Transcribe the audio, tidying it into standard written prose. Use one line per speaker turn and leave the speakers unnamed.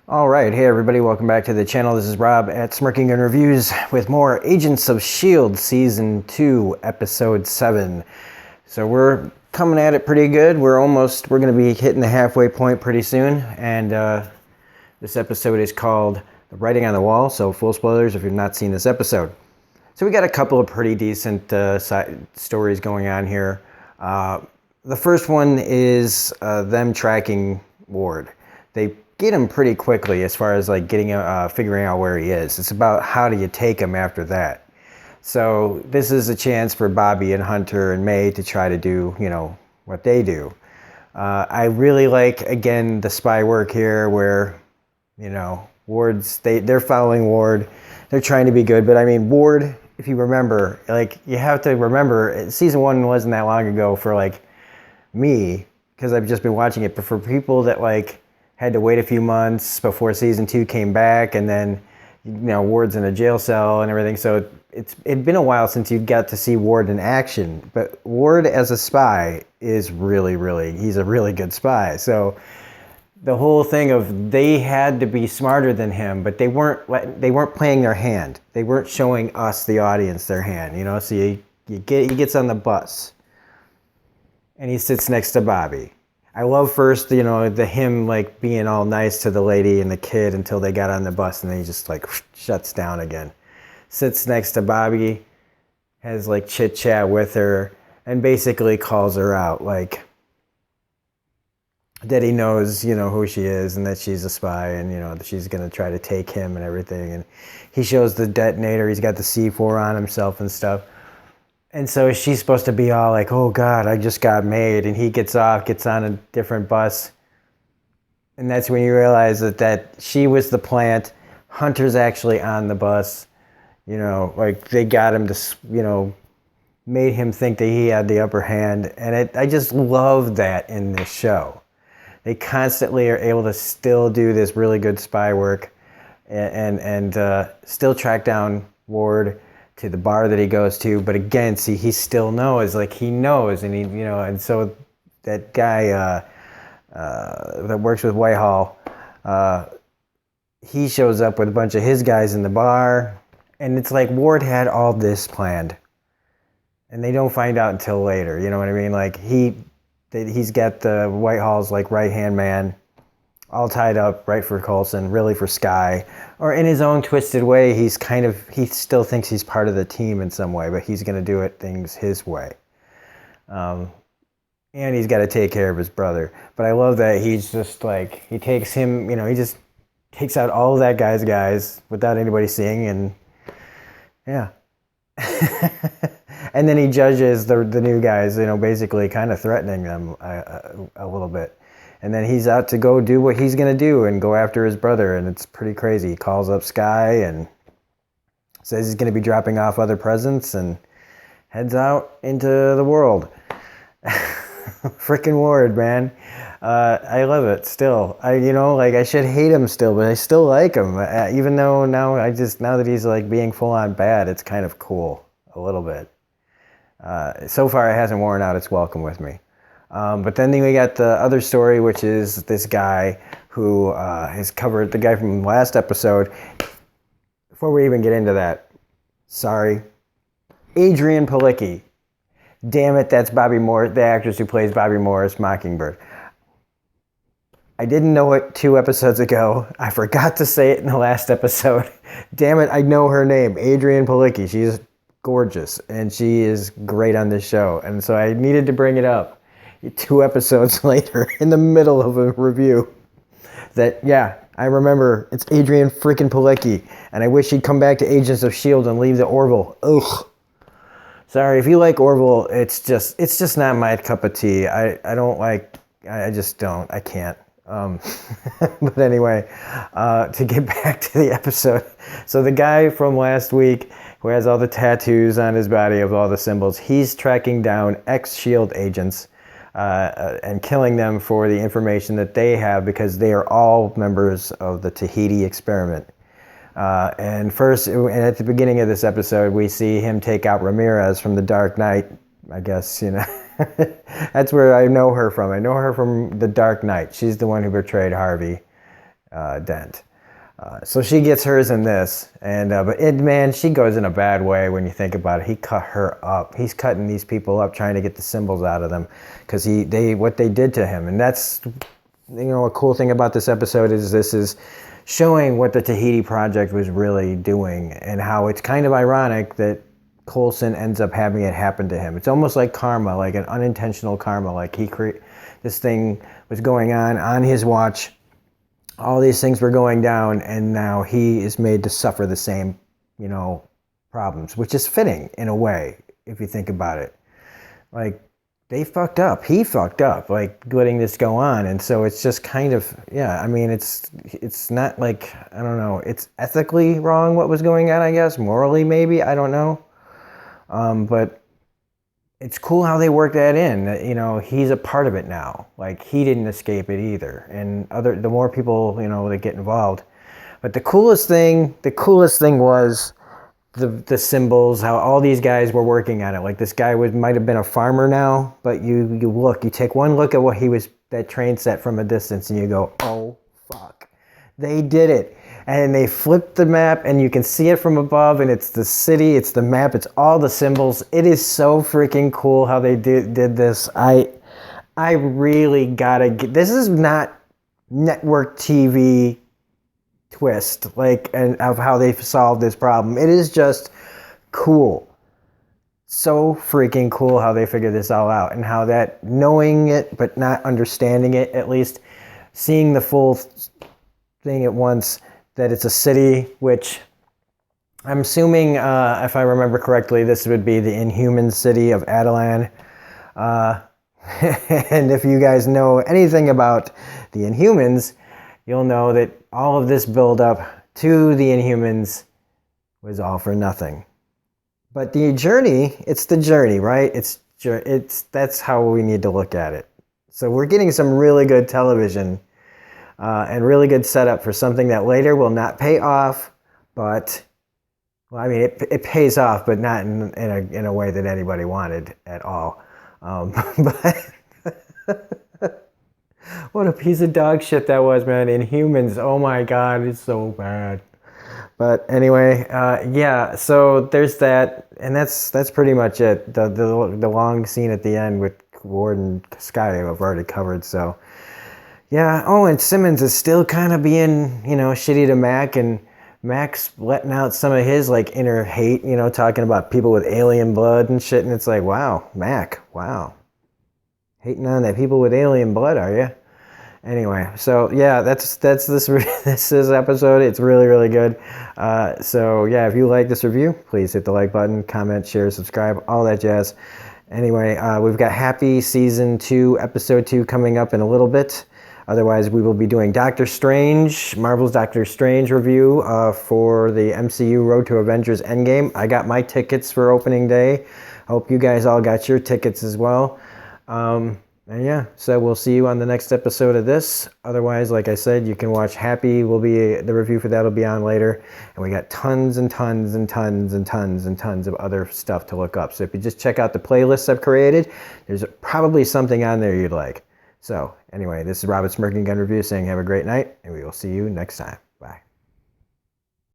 All right, hey everybody, welcome back to the channel. This is Rob at Smirking Gun Reviews with more Agents of S.H.I.E.L.D. Season 2, Episode 7. So we're coming at it pretty good. We're going to be hitting the halfway point pretty soon. And this episode is called The Writing on the Wall, so full spoilers if you've not seen this episode. So we got a couple of pretty decent side stories going on here. The first one is them tracking Ward. They get him pretty quickly as far as like figuring out where he is. It's about how do you take him after that. So this is a chance for Bobby and Hunter and May to try to do, what they do. I really like, again, the spy work here where, they're following Ward. They're trying to be good, but I mean, Ward, if you remember, you have to remember, season 1 wasn't that long ago for me, because I've just been watching it, but for people that had to wait a few months before season 2 came back, and then Ward's in a jail cell and everything, so it'd been a while since you got to see Ward in action. But Ward as a spy is he's a really good spy. So the whole thing of they had to be smarter than him, but they weren't playing their hand. They weren't showing us, the audience, their hand. So he gets on the bus and he sits next to Bobby. I love first, him being all nice to the lady and the kid until they got on the bus, and then he just shuts down again. Sits next to Bobby, has chit chat with her, and basically calls her out that he knows, who she is and that she's a spy, and that she's gonna try to take him and everything. And he shows the detonator. He's got the C4 on himself and stuff. And so she's supposed to be all oh God, I just got made. And he gets on a different bus. And that's when you realize that she was the plant. Hunter's actually on the bus. They got him to, made him think that he had the upper hand. And I just love that in this show. They constantly are able to still do this really good spy work and still track down Ward to the bar that he goes to, but again, see, he still knows, he knows, and and so that guy that works with Whitehall, he shows up with a bunch of his guys in the bar, and it's Ward had all this planned, and they don't find out until later, you know what I mean? He's got the Whitehall's right-hand man, all tied up, right for Coulson, really for Skye. Or in his own twisted way, he still thinks he's part of the team in some way, but he's going to do things his way. And he's got to take care of his brother. But I love that he's just he takes him, he just takes out all of that guy's guys without anybody seeing, and yeah. And then he judges the new guys, basically kind of threatening them a little bit. And then he's out to go do what he's going to do and go after his brother. And it's pretty crazy. He calls up Skye and says he's going to be dropping off other presents and heads out into the world. Frickin' Ward, man. I love it still. I should hate him still, but I still like him. Even though now that he's being full on bad, it's kind of cool a little bit. So far it hasn't worn out its welcome with me. But then we got the other story, which is this guy who has covered the guy from last episode. Before we even get into that, sorry, Adrianne Palicki. Damn it, that's Bobby Morse, the actress who plays Bobby Morse, Mockingbird. I didn't know it 2 episodes ago. I forgot to say it in the last episode. Damn it, I know her name, Adrianne Palicki. She's gorgeous, and she is great on this show. And so I needed to bring it up 2 episodes later in the middle of a review that, yeah, I remember it's Adrianne freaking Palicki, and I wish she'd come back to Agents of S.H.I.E.L.D. and leave the Orville. Ugh. Sorry, if you like Orville, it's just not my cup of tea. I just don't. I can't. But anyway, to get back to the episode. So the guy from last week who has all the tattoos on his body of all the symbols, he's tracking down ex-S.H.I.E.L.D. agents and killing them for the information that they have, because they are all members of the Tahiti experiment. And at the beginning of this episode, we see him take out Ramirez from The Dark Knight. I guess, that's where I know her from. I know her from The Dark Knight. She's the one who betrayed Harvey. Dent. So she gets hers in this, and but man, she goes in a bad way when you think about it. He cut her up. He's cutting these people up, trying to get the symbols out of them, because what they did to him. And that's, a cool thing about this episode is this is showing what the Tahiti Project was really doing, and how it's kind of ironic that Coulson ends up having it happen to him. It's almost like karma, like an unintentional karma. Like this thing was going on his watch. All these things were going down, and now he is made to suffer the same, problems, which is fitting in a way, if you think about it. Like, they fucked up. He fucked up, like, letting this go on. And so it's just kind of, it's not like, I don't know, it's ethically wrong what was going on, I guess. Morally, maybe, I don't know. But it's cool how they work that in. He's a part of it now. Like, he didn't escape it either. And the more people, that get involved. But the coolest thing was the symbols, how all these guys were working at it. Like, this guy might have been a farmer now, but you take one look at that train set from a distance, and you go, oh, fuck. They did it. And they flipped the map, and you can see it from above, and it's the city, it's the map, it's all the symbols. It is so freaking cool how they did this. I really gotta this is not network TV twist, and of how they solved this problem. It is just cool. So freaking cool how they figured this all out, and how that, knowing it but not understanding it, at least seeing the full thing at once, that it's a city, which I'm assuming, if I remember correctly, this would be the Inhuman city of Adelan. And if you guys know anything about the Inhumans, you'll know that all of this build-up to the Inhumans was all for nothing. But it's the journey, right? That's how we need to look at it. So we're getting some really good television, and really good setup for something that later will not pay off, but, it pays off, but not in a way that anybody wanted at all. But what a piece of dog shit that was, man. Inhumans, oh my God, it's so bad. But anyway, so there's that, and that's pretty much it. The long scene at the end with Ward and Sky I've already covered, so. Yeah, and Simmons is still kind of being, shitty to Mac, and Mac's letting out some of his, inner hate, talking about people with alien blood and shit, and it's like, wow, Mac, wow. Hating on that people with alien blood, are you? Anyway, so, yeah, that's this is episode. It's really, really good. So, yeah, if you like this review, please hit the like button, comment, share, subscribe, all that jazz. Anyway, we've got Happy Season 2, Episode 2 coming up in a little bit. Otherwise, we will be doing Doctor Strange, Marvel's Doctor Strange review for the MCU Road to Avengers Endgame. I got my tickets for opening day. Hope you guys all got your tickets as well. And yeah, so we'll see you on the next episode of this. Otherwise, like I said, you can watch Happy. The review for that will be on later. And we got tons and tons and tons and tons and tons of other stuff to look up. So if you just check out the playlists I've created, there's probably something on there you'd like. So, anyway, this is Robert Smirking Gun Review saying have a great night, and we will see you next time.